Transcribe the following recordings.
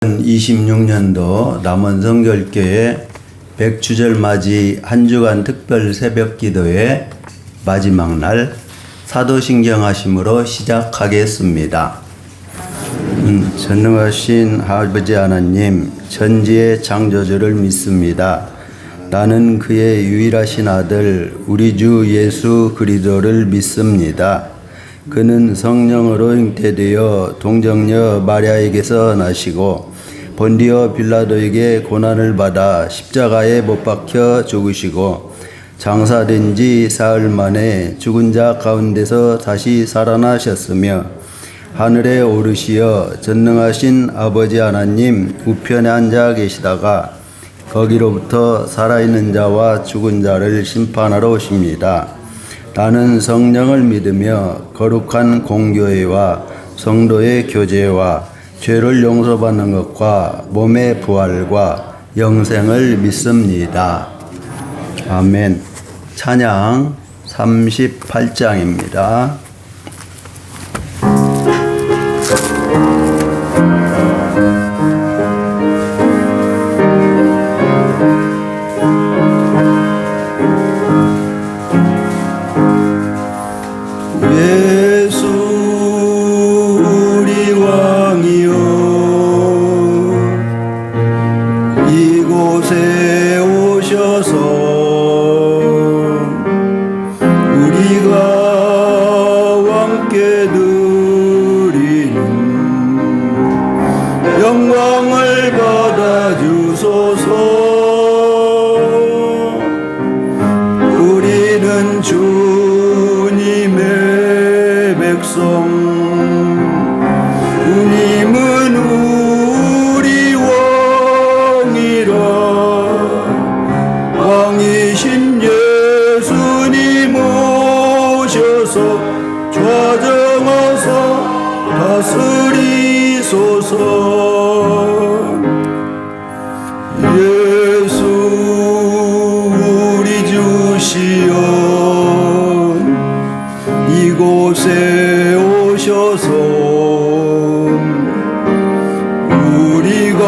2026년도 남원성결교회 백주절 맞이 한 주간 특별 새벽 기도회 마지막 날 사도신경하심으로 시작하겠습니다. 전능하신 아버지 하나님, 천지의 창조주를 믿습니다. 나는 그의 유일하신 아들 우리 주 예수 그리스도를 믿습니다. 그는 성령으로 잉태되어 동정녀 마리아에게서 나시고 본디오 빌라도에게 고난을 받아 십자가에 못 박혀 죽으시고 장사된 지 사흘 만에 죽은 자 가운데서 다시 살아나셨으며 하늘에 오르시어 전능하신 아버지 하나님 우편에 앉아 계시다가 거기로부터 살아있는 자와 죽은 자를 심판하러 오십니다. 나는 성령을 믿으며 거룩한 공교회와 성도의 교제와 죄를 용서받는 것과 몸의 부활과 영생을 믿습니다. 아멘. 찬양 38장입니다. 이곳에 오셔서 우리가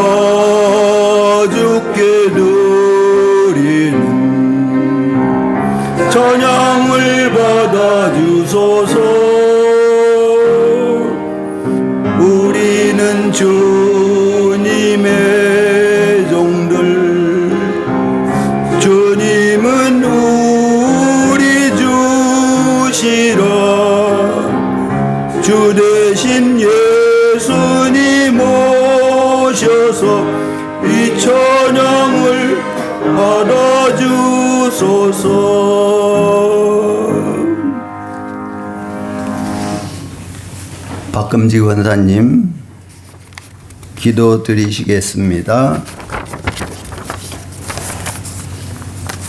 주께 드리는 찬양을 받아 주소서. 우리는 주님의 종들, 주님은 우리 주시라. 주 대신 예수님 오셔서 이 찬양을 받아주소서. 박금지 권사님 기도 드리시겠습니다.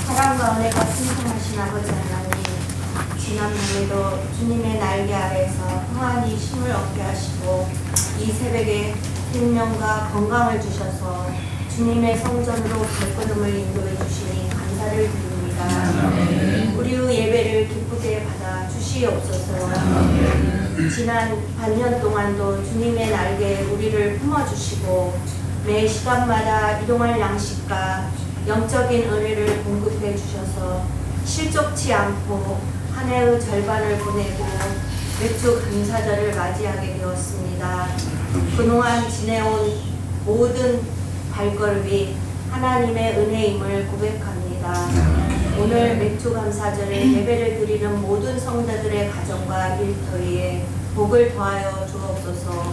사랑과 은혜가 풍성하신 아버지 하나님, 지난 밤에도 주님의 날개 아래에서 평안히 쉼을 얻게 하시고 이 새벽에 생명과 건강을 주셔서 주님의 성전으로 발걸음을 인도해 주시니 감사를 드립니다. 우리의 예배를 기쁘게 받아 주시옵소서. 지난 반년 동안도 주님의 날개에 우리를 품어주시고 매 시간마다 이동할 양식과 영적인 은혜를 공급해 주셔서 실족치 않고 한 해의 절반을 보내고 맥주 감사절을 맞이하게 되었습니다. 그동안 지내온 모든 발걸음이 하나님의 은혜임을 고백합니다. 오늘 맥주 감사절에 예배를 드리는 모든 성도들의 가정과 일터에 복을 더하여 주옵소서.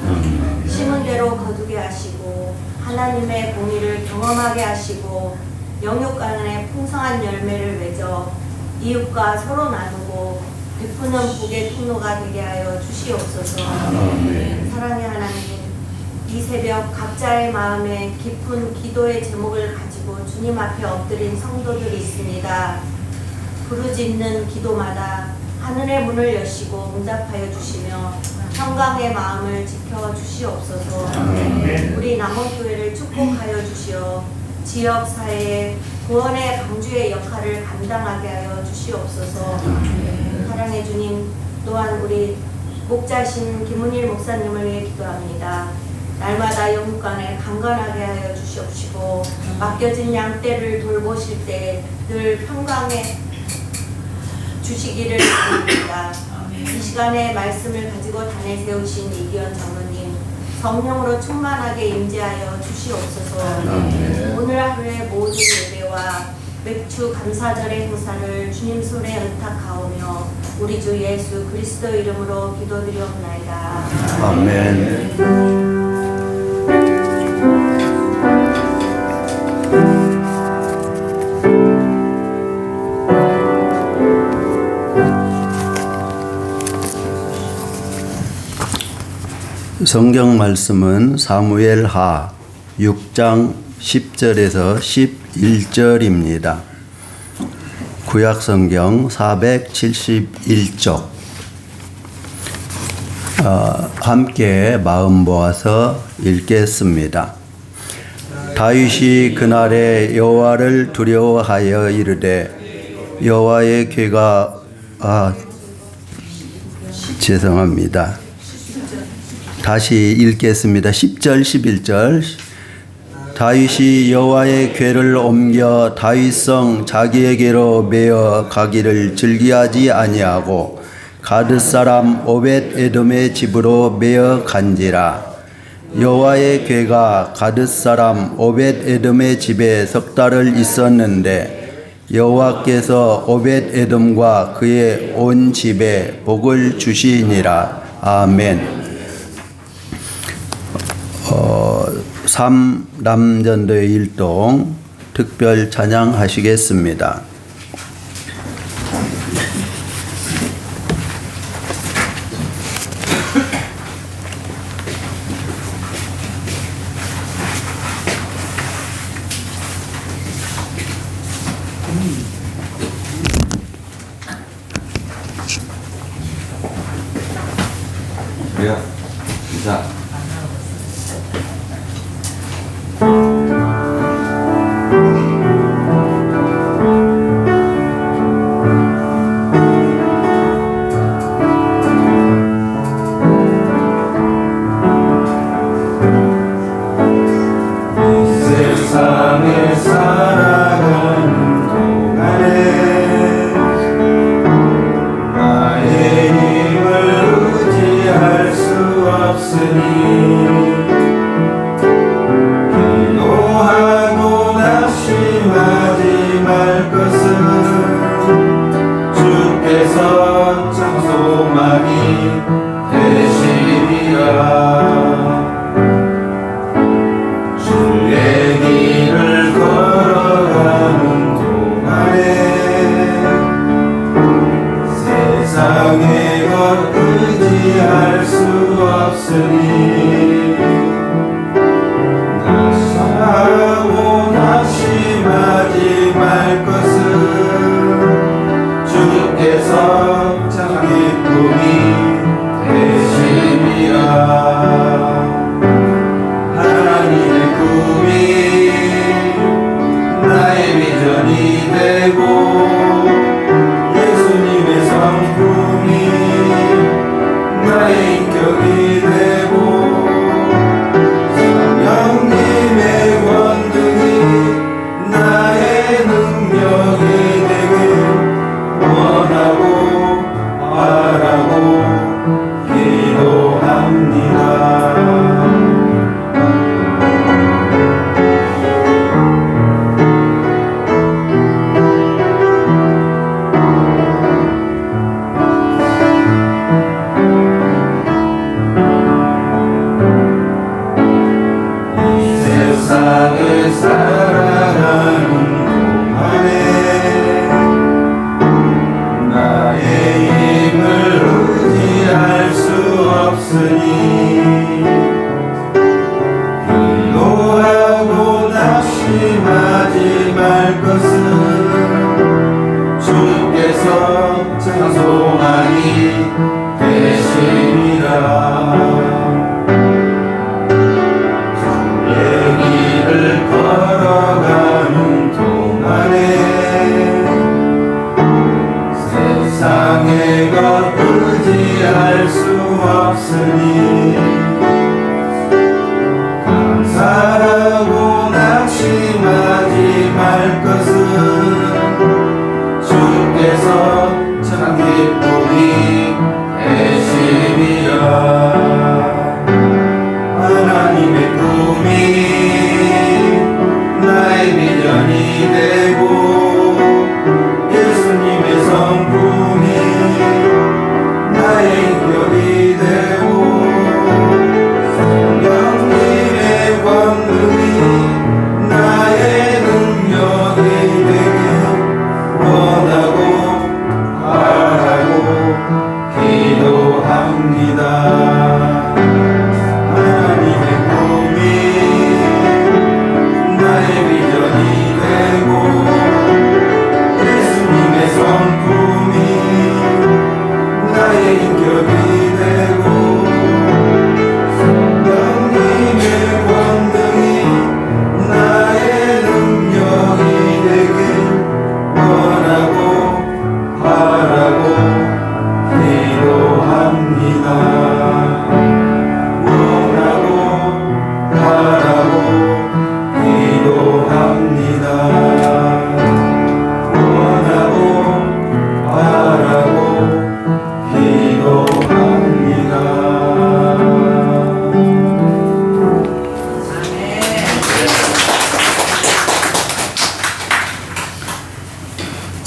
심은 대로 거두게 하시고 하나님의 공의를 경험하게 하시고 영육 안에 풍성한 열매를 맺어 이웃과 서로 나누고 베푸는 복의 통로가 되게 하여 주시옵소서. 사랑의 하나님, 이 새벽 각자의 마음에 깊은 기도의 제목을 가지고 주님 앞에 엎드린 성도들이 있습니다. 부르짖는 기도마다 하늘의 문을 여시고 응답하여 주시며 평강의 마음을 지켜 주시옵소서. 우리 남원교회를 축복하여 주시어 지역 사회에 구원의 방주의 역할을 감당하게 하여 주시옵소서. 사랑의 주님, 또한 우리 목자신 김은일 목사님을 위해 기도합니다. 날마다 영육간에 강건하게 하여 주시옵시고 맡겨진 양떼를 돌보실 때 늘 평강에 주시기를 바랍니다. 이 시간에 말씀을 가지고 단에 세우신 이기현 장로님 성령으로 충만하게 임재하여 주시옵소서. 오늘 하루의 모든 예배와 맥주 감사절의 행사를 주님 손에 의탁하오며 우리 주 예수 그리스도 이름으로 기도드리옵나이다. 아멘. 성경 말씀은 사무엘하 6장 10절에서 11절입니다. 구약 성경 471쪽. 함께 마음 모아서 읽겠습니다. 다윗이 그날에 여호와를 두려워하여 이르되 여호와의 궤가 죄송합니다. 다시 읽겠습니다. 10절 11절. 다윗이 여호와의 궤를 옮겨 다윗성 자기에게로 메어 가기를 즐기하지 아니하고 가드 사람 오벳 에돔의 집으로 메어 간지라. 여호와의 궤가 가드 사람 오벳 에돔의 집에 석 달을 있었는데 여호와께서 오벳 에돔과 그의 온 집에 복을 주시니라. 아멘. 3남전도의 일동 특별 찬양하시겠습니다. 그래요. 자. 세상에 살아가는 동안에 나의 힘을 의지할 수 없으니 기도하고 낙심하지 말 것은 주께서 참 소망이 되시리라. 길을 걸어가는 동안에 세상의 것 의지할 수 없으니 낙심하고 낙심하지 말 것은 주께서 참 기쁨이 되시리라. 하나님의 꿈이 나의 비전이 되고 예수님의 성품이 나의 인격이 되고 성령님의 권능이 나의 능력이 되길 원하고 바라고 기도합니다. 세상을 살아가는 동안에 나의 힘을 의지할 수 없으니 기도하고 낙심하지 말 것은 주께서 참 소망이 되시리라. 길을 걸어가는 동안에 세상의 것 의지할 수 없으니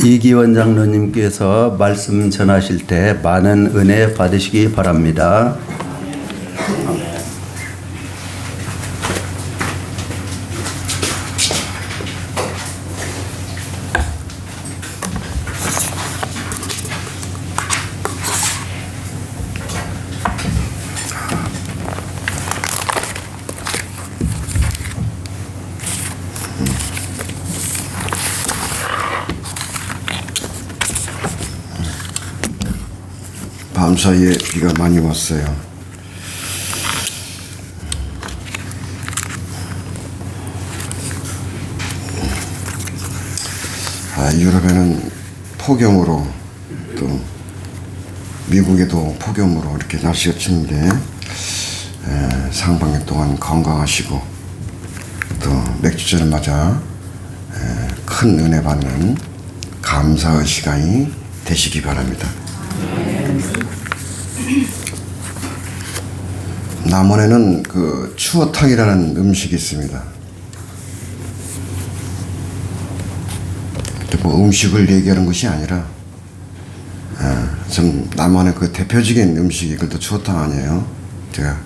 이기원 장로님께서 말씀 전하실 때 많은 은혜 받으시기 바랍니다. 밤사이에 비가 많이 왔어요. 유럽에는 폭염으로 또 미국에도 폭염으로 이렇게 날씨가 추운데 상반기 동안 건강하시고 또 맥주절을 맞아 큰 은혜 받는 감사의 시간이 되시기 바랍니다. 남원에는 그 추어탕이라는 음식이 있습니다. 뭐 음식을 얘기하는 것이 아니라 좀 남원의 그 대표적인 음식이 그것도 추어탕 아니에요. 제가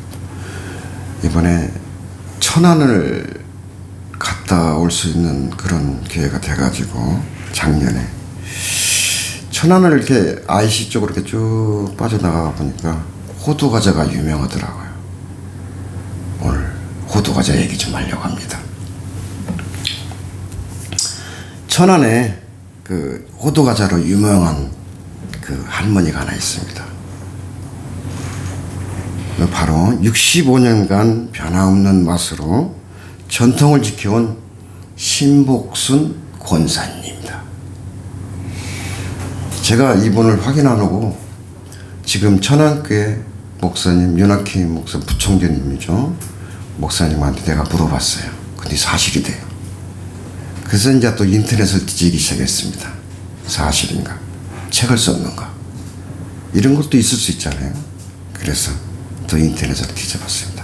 이번에 천안을 갔다 올 수 있는 그런 기회가 돼가지고 작년에 천안을 이렇게 IC 쪽으로 이렇게 쭉 빠져나가 보니까 호두 과자가 유명하더라고요. 오늘 호두 과자 얘기 좀 하려고 합니다. 천안에 그 호두 과자로 유명한 그 할머니가 하나 있습니다. 바로 65년간 변함없는 맛으로 전통을 지켜온 신복순 권사님입니다. 제가 이분을 확인하려고 지금 천안교회 목사님 윤학희 목사 부총재님이죠. 목사님한테 내가 물어봤어요. 근데 사실이 돼요. 그래서 이제 또 인터넷을 뒤지기 시작했습니다. 사실인가? 책을 썼는가? 이런 것도 있을 수 있잖아요. 그래서 또 인터넷을 뒤져봤습니다.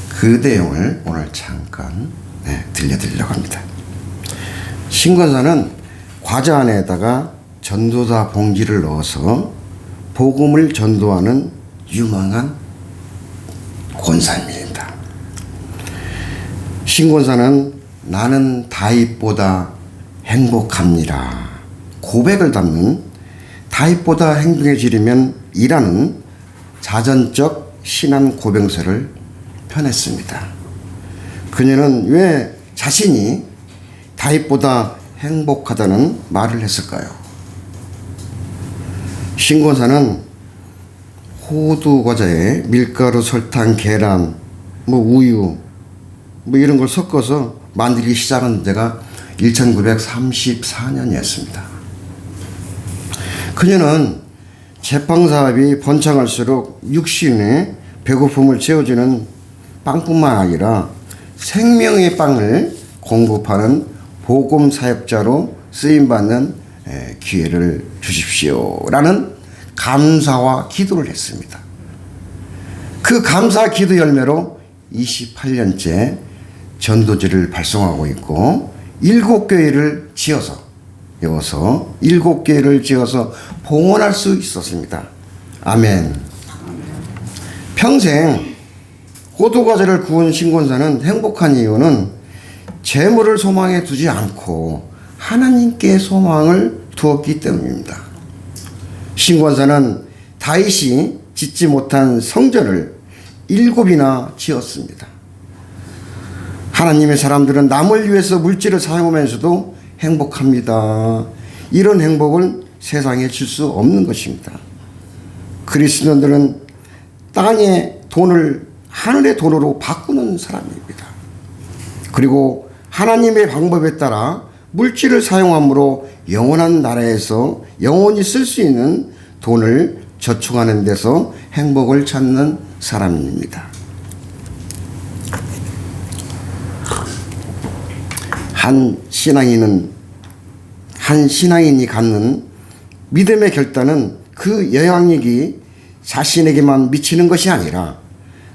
그 내용을 오늘 잠깐 들려드리려고 합니다. 신권사는 과자 안에다가 전도자 봉지를 넣어서 복음을 전도하는 유망한 권사님입니다. 신권사는 나는 다윗보다 행복합니다. 고백을 담는 다윗보다 행복해지려면 이라는 자전적 신앙 고백서를 펴냈습니다. 그녀는 왜 자신이 다윗보다 행복하다는 말을 했을까요? 신권사는 호두 과자에 밀가루, 설탕, 계란, 우유 이런 걸 섞어서 만들기 시작한 데가 1934년이었습니다. 그녀는 제빵사업이 번창할수록 육신의 배고픔을 채워주는 빵뿐만 아니라 생명의 빵을 공급하는 복음 사역자로 쓰임받는 기회를 주십시오라는 감사와 기도를 했습니다. 그 감사 기도 열매로 28년째 전도지를 발송하고 있고 7교회를 지어서 7교회를 지어서 봉헌할 수 있었습니다. 아멘. 평생 호두과자를 구운 신권사는 행복한 이유는 재물을 소망해 두지 않고 하나님께 소망을 두었기 때문입니다. 신권사는 다윗이 짓지 못한 성전을 7이나 지었습니다. 하나님의 사람들은 남을 위해서 물질을 사용하면서도 행복합니다. 이런 행복은 세상에 줄 수 없는 것입니다. 그리스도인들은 땅의 돈을 하늘의 돈으로 바꾸는 사람입니다. 그리고 하나님의 방법에 따라 물질을 사용함으로 영원한 나라에서 영원히 쓸 수 있는 돈을 저축하는 데서 행복을 찾는 사람입니다. 한 신앙인이 갖는 믿음의 결단은 그 영향력이 자신에게만 미치는 것이 아니라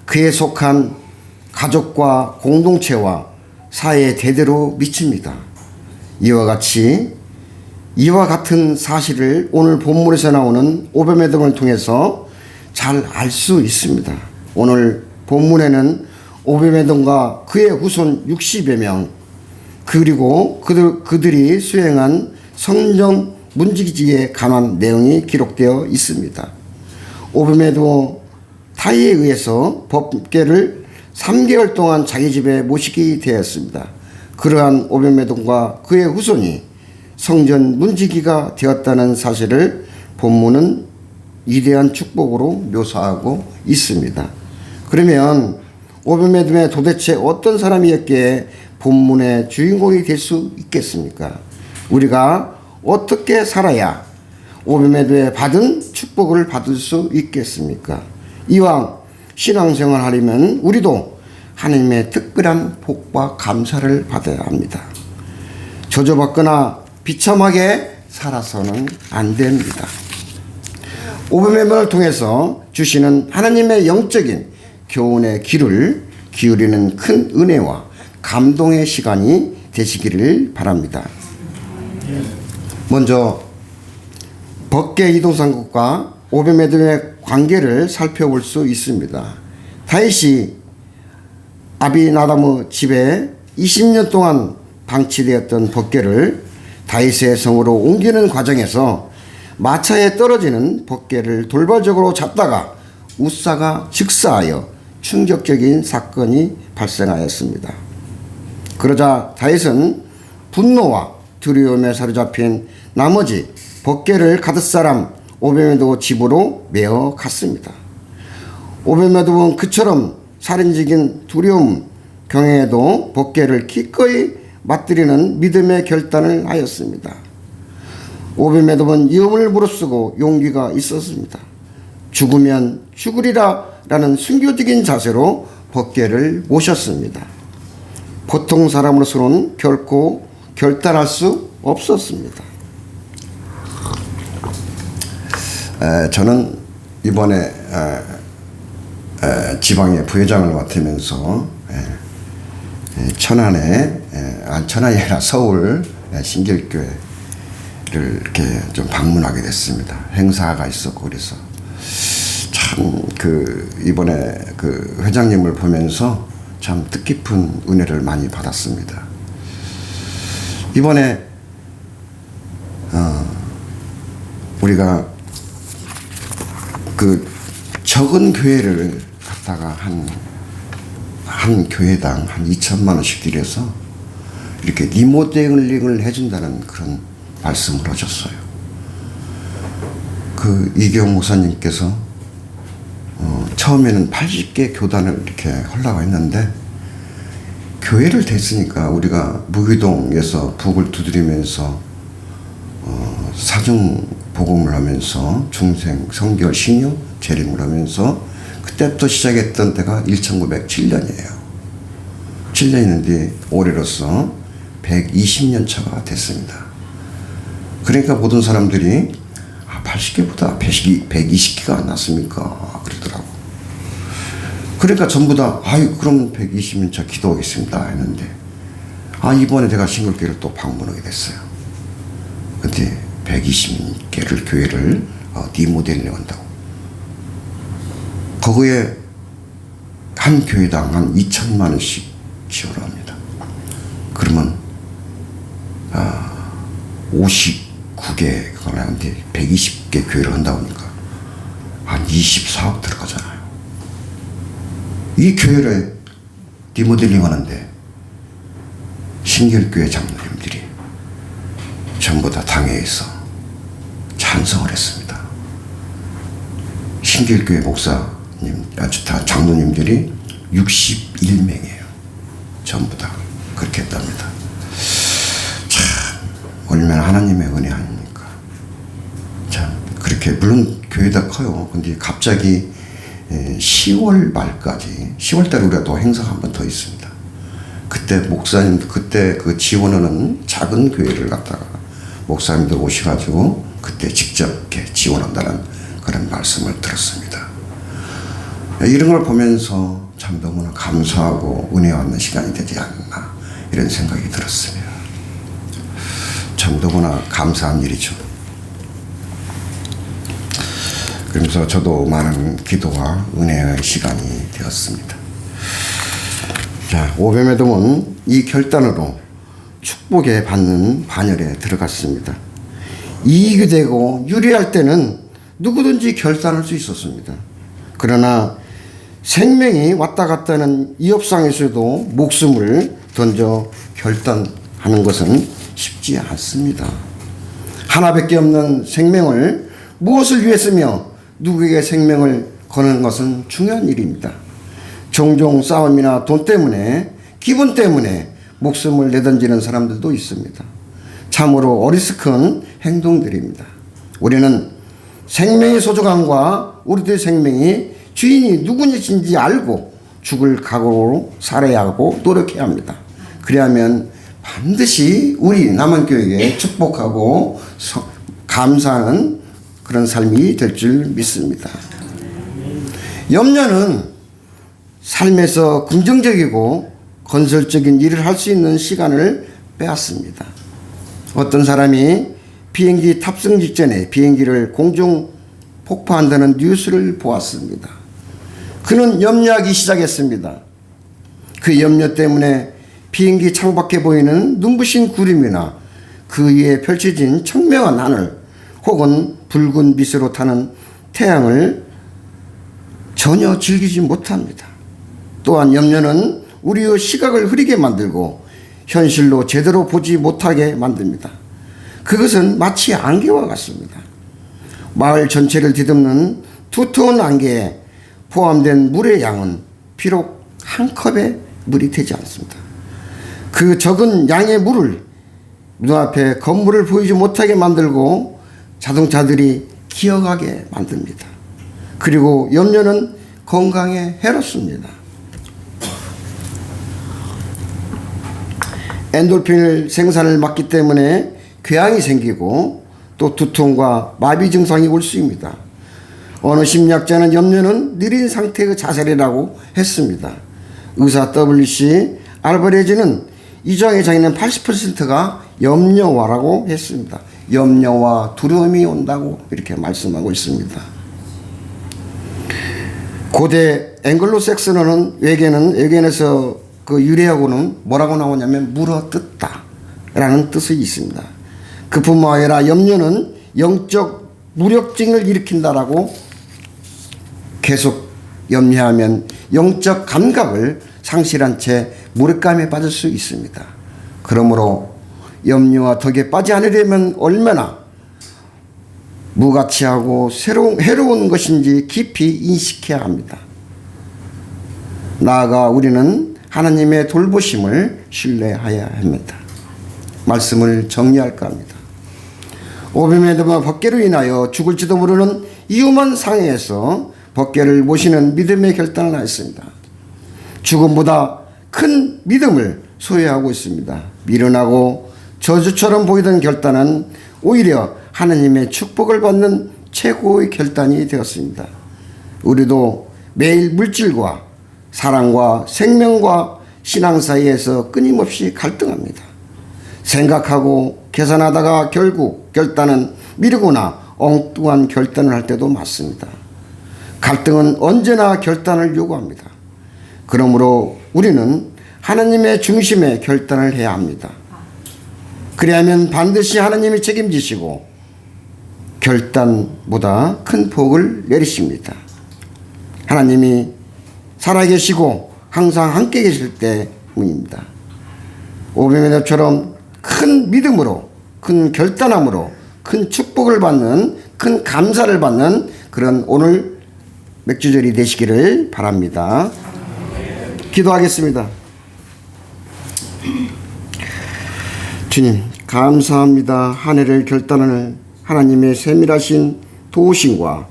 그에 속한 가족과 공동체와 사회에 대대로 미칩니다. 이와 같이 이와 같은 사실을 오늘 본문에서 나오는 오베메돔을 통해서 잘 알 수 있습니다. 오늘 본문에는 오베메돔과 그의 후손 60여 명 그리고 그들이 수행한 성전 문지기에 관한 내용이 기록되어 있습니다. 오베메돔 타이에 의해서 법궤를 3개월 동안 자기 집에 모시게 되었습니다. 그러한 오베메돔과 그의 후손이 성전 문지기가 되었다는 사실을 본문은 위대한 축복으로 묘사하고 있습니다. 그러면 오베메돔이 도대체 어떤 사람이었기에 본문의 주인공이 될 수 있겠습니까? 우리가 어떻게 살아야 오베메돔이 받은 축복을 받을 수 있겠습니까? 이왕 신앙생활 하려면 우리도 하나님의 특별한 복과 감사를 받아야 합니다. 저주받거나 비참하게 살아서는 안 됩니다. 오베메돔을 통해서 주시는 하나님의 영적인 교훈의 귀를 기울이는 큰 은혜와 감동의 시간이 되시기를 바랍니다. 먼저 법궤 이동상국과 오베메돔의 관계를 살펴볼 수 있습니다. 다윗이 아비나답의 집에 20년 동안 방치되었던 법궤를 다윗의 성으로 옮기는 과정에서 마차에 떨어지는 법궤를 돌발적으로 잡다가 우사가 즉사하여 충격적인 사건이 발생하였습니다. 그러자 다윗은 분노와 두려움에 사로잡힌 나머지 법궤를 가득 사람 오베메돔 집으로 메어 갔습니다. 오베메돔은 그처럼 살인적인 두려움 경외에도 법궤를 기꺼이 맞들이는 믿음의 결단을 하였습니다. 오베메돔은 위험을 무릅쓰고 용기가 있었습니다. 죽으면 죽으리라 라는 순교적인 자세로 법궤를 모셨습니다. 보통 사람으로서는 결코 결단할 수 없었습니다. 저는 이번에 지방의 부회장을 맡으면서 천안에 천안이 아니라 서울 신길교회를 이렇게 좀 방문하게 됐습니다. 행사가 있었고 그래서 참 이번에 그 회장님을 보면서 참 뜻깊은 은혜를 많이 받았습니다. 이번에 우리가 그 적은 교회를 갖다가 한 교회당 한 2천만 원씩 들여서 이렇게 리모델링을 해준다는 그런 말씀을 하셨어요. 그 이경 목사님께서 처음에는 80개 교단을 이렇게 하려고 했는데 교회를 됐으니까 우리가 무기동에서 북을 두드리면서 사중 복음을 하면서 중생, 성결, 신유, 재림을 하면서 그때부터 시작했던 때가 1907년이에요. 7년이는데 올해로서 120년 차가 됐습니다. 그러니까 모든 사람들이 80개보다 120개가 안 났습니까? 그러더라고. 그러니까 전부 다 그럼 120년 차 기도하겠습니다 했는데 이번에 제가 신글교회를 또 방문하게 됐어요. 근데 120개를 교회를 리모델링 한다고. 거기에 한 교회당 한 2천만 원씩 지원을 합니다. 그러면 59개 그걸 하는데 120개 교회를 한다고 하니까 한 24억 들어가잖아요. 이 교회를 리모델링 하는데 신길교회 장로님들이 전부 다 당회에서 찬성을 했습니다. 신길교회 목사님, 다 장로님들이 61명이에요. 전부 다 그렇게 했답니다. 참 얼마나 하나님의 은혜 아닙니까? 참 그렇게 물론 교회가 커요. 근데 갑자기 10월 말까지 10월달에 우리가 또 행사가 한 번 더 있습니다. 그때 목사님들 그때 그 지원하는 작은 교회를 갖다가 목사님들 오셔가지고 그때 직접 이렇게 지원한다는 그런 말씀을 들었습니다. 이런 걸 보면서 참 너무나 감사하고 은혜 받는 시간이 되지 않나 이런 생각이 들었습니다. 자, 참 너무나 감사한 일이죠. 그러면서 저도 많은 기도와 은혜의 시간이 되었습니다. 자, 오뱀에돔은 이 결단으로 축복에 받는 반열에 들어갔습니다. 이익이 되고 유리할 때는 누구든지 결단할 수 있었습니다. 그러나 생명이 왔다 갔다 하는 이 업상에서도 목숨을 던져 결단하는 것은 쉽지 않습니다. 하나밖에 없는 생명을 무엇을 위해 쓰며 누구에게 생명을 거는 것은 중요한 일입니다. 종종 싸움이나 돈 때문에, 기분 때문에 목숨을 내던지는 사람들도 있습니다. 참으로 어리석은 행동들입니다. 우리는 생명의 소중함과 우리들의 생명이 주인이 누구인지 알고 죽을 각오로 살아야 하고 노력해야 합니다. 그래야만 반드시 우리 남한교회에 축복하고 감사하는 그런 삶이 될 줄 믿습니다. 염려는 삶에서 긍정적이고 건설적인 일을 할 수 있는 시간을 빼앗습니다. 어떤 사람이 비행기 탑승 직전에 비행기를 공중 폭파한다는 뉴스를 보았습니다. 그는 염려하기 시작했습니다. 그 염려 때문에 비행기 창밖에 보이는 눈부신 구름이나 그 위에 펼쳐진 청명한 하늘 혹은 붉은 빛으로 타는 태양을 전혀 즐기지 못합니다. 또한 염려는 우리의 시각을 흐리게 만들고 현실로 제대로 보지 못하게 만듭니다. 그것은 마치 안개와 같습니다. 마을 전체를 뒤덮는 두터운 안개에 포함된 물의 양은 비록 한 컵의 물이 되지 않습니다. 그 적은 양의 물을 눈앞에 건물을 보이지 못하게 만들고 자동차들이 기어가게 만듭니다. 그리고 염려는 건강에 해롭습니다. 엔돌핀을 생산을 막기 때문에 궤양이 생기고 또 두통과 마비 증상이 올 수 있습니다. 어느 심리학자는 염려는 느린 상태의 자살이라고 했습니다. 의사 W.C. 알바레즈는 이 장의 장애는 80%가 염려와라고 했습니다. 염려와 두려움이 온다고 이렇게 말씀하고 있습니다. 고대 앵글로색슨어는 외계에서 그 유래하고는 뭐라고 나오냐면 물어뜯다 라는 뜻이 있습니다. 그뿐만 아니라 염려는 영적 무력증을 일으킨다라고 계속 염려하면 영적 감각을 상실한 채 무력감에 빠질 수 있습니다. 그러므로 염려와 덕에 빠지 않으려면 얼마나 무가치하고 해로운 것인지 깊이 인식해야 합니다. 나아가 우리는 하나님의 돌보심을 신뢰해야 합니다. 말씀을 정리할까 합니다. 오뱀에돔은 법궤로 인하여 죽을지도 모르는 위험한 상황에서 법궤를 모시는 믿음의 결단을 했습니다. 죽음보다 큰 믿음을 소유하고 있습니다. 미련하고 저주처럼 보이던 결단은 오히려 하나님의 축복을 받는 최고의 결단이 되었습니다. 우리도 매일 물질과 사랑과 생명과 신앙 사이에서 끊임없이 갈등합니다. 생각하고 계산하다가 결국 결단은 미루거나 엉뚱한 결단을 할 때도 많습니다. 갈등은 언제나 결단을 요구합니다. 그러므로 우리는 하나님의 중심에 결단을 해야 합니다. 그래야면 반드시 하나님이 책임지시고 결단보다 큰 복을 내리십니다. 하나님이 살아계시고 항상 함께 계실 때문입니다. 오뱀에돔처럼 큰 믿음으로, 큰 결단함으로, 큰 축복을 받는, 큰 감사를 받는 그런 오늘 맥주절이 되시기를 바랍니다. 기도하겠습니다. 주님, 감사합니다. 한 해를 결단하는 하나님의 세밀하신 도우심과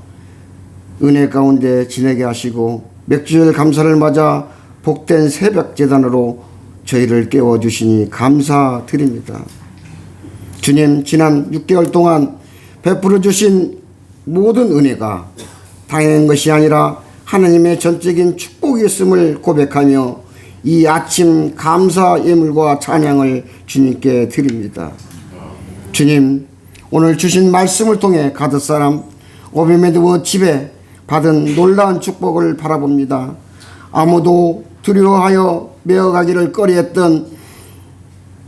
은혜 가운데 지내게 하시고 맥주절 감사를 맞아 복된 새벽 제단으로 저희를 깨워주시니 감사드립니다. 주님, 지난 6개월 동안 베풀어 주신 모든 은혜가 당연한 것이 아니라 하나님의 전적인 축복이었음을 고백하며 이 아침 감사 예물과 찬양을 주님께 드립니다. 주님, 오늘 주신 말씀을 통해 가드사람 오베메드 집에 받은 놀라운 축복을 바라봅니다. 아무도 두려워하여 메어가기를 꺼려했던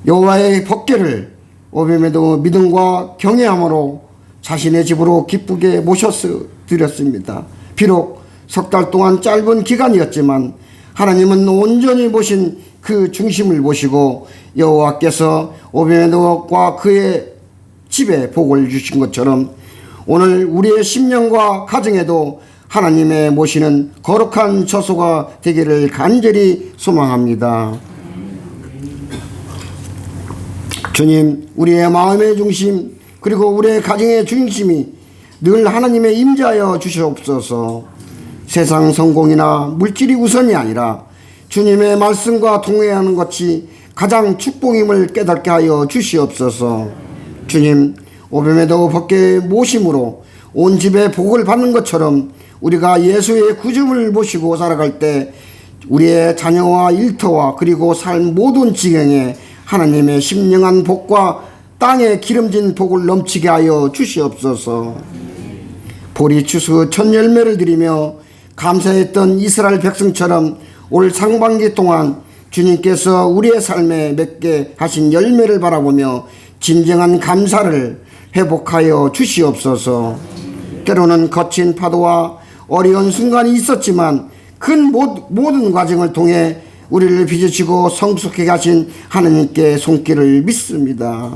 여호와의 법궤를 오베메드 믿음과 경외함으로 자신의 집으로 기쁘게 모셔드렸습니다. 비록 석 달 동안 짧은 기간이었지만 하나님은 온전히 모신 그 중심을 모시고 여호와께서 오베메드와 그의 집에 복을 주신 것처럼 오늘 우리의 심령과 가정에도 하나님의 모시는 거룩한 처소가 되기를 간절히 소망합니다. 주님, 우리의 마음의 중심 그리고 우리의 가정의 중심이 늘 하나님의 임재하여 주시옵소서. 세상 성공이나 물질이 우선이 아니라 주님의 말씀과 동행하는 것이 가장 축복임을 깨닫게 하여 주시옵소서. 주님, 오베메드 법궤의 모심으로 온 집에 복을 받는 것처럼 우리가 예수의 구주를 모시고 살아갈 때 우리의 자녀와 일터와 그리고 삶 모든 지경에 하나님의 심령한 복과 땅에 기름진 복을 넘치게 하여 주시옵소서. 보리 추수 첫 열매를 드리며 감사했던 이스라엘 백성처럼 올 상반기 동안 주님께서 우리의 삶에 맺게 하신 열매를 바라보며 진정한 감사를 회복하여 주시옵소서. 때로는 거친 파도와 어려운 순간이 있었지만 큰 모든 과정을 통해 우리를 빚으시고 성숙하게 하신 하나님께 손길을 믿습니다.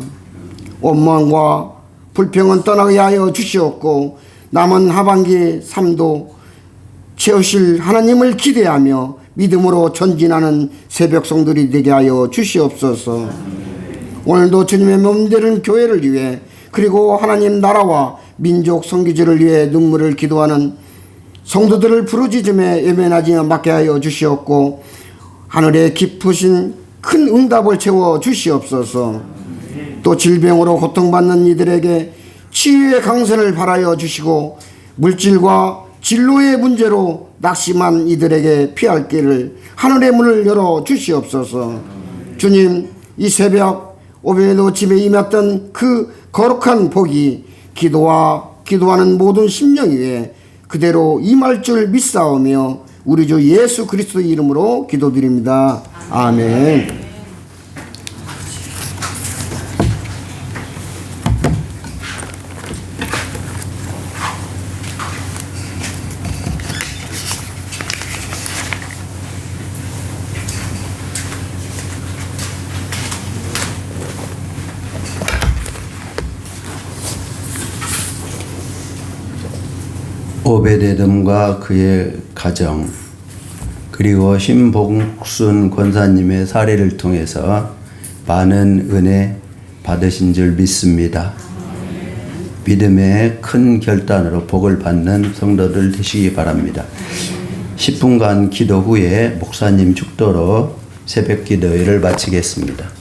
원망과 불평은 떠나게 하여 주시옵고 남은 하반기 삶도 채우실 하나님을 기대하며 믿음으로 전진하는 새벽송들이 되게 하여 주시옵소서. 오늘도 주님의 몸되는 교회를 위해 그리고 하나님 나라와 민족 선기주를 위해 눈물을 기도하는 성도들을 부르짖음에 예배하지 맡게 하여 주시옵고 하늘에 깊으신 큰 응답을 채워 주시옵소서. 또 질병으로 고통받는 이들에게 치유의 강선을 바라여 주시고 물질과 진로의 문제로 낙심한 이들에게 피할 길을 하늘의 문을 열어 주시옵소서. 주님, 이 새벽 오베메드 집에 임했던 그 거룩한 복이 기도하는 모든 심령 위에 그대로 임할 줄 믿사오며 우리 주 예수 그리스도의 이름으로 기도드립니다. 아멘. 오베데돔과 그의 가정 그리고 신복순 권사님의 사례를 통해서 많은 은혜 받으신 줄 믿습니다. 믿음의 큰 결단으로 복을 받는 성도들 되시기 바랍니다. 10분간 기도 후에 목사님 축도로 새벽 기도회를 마치겠습니다.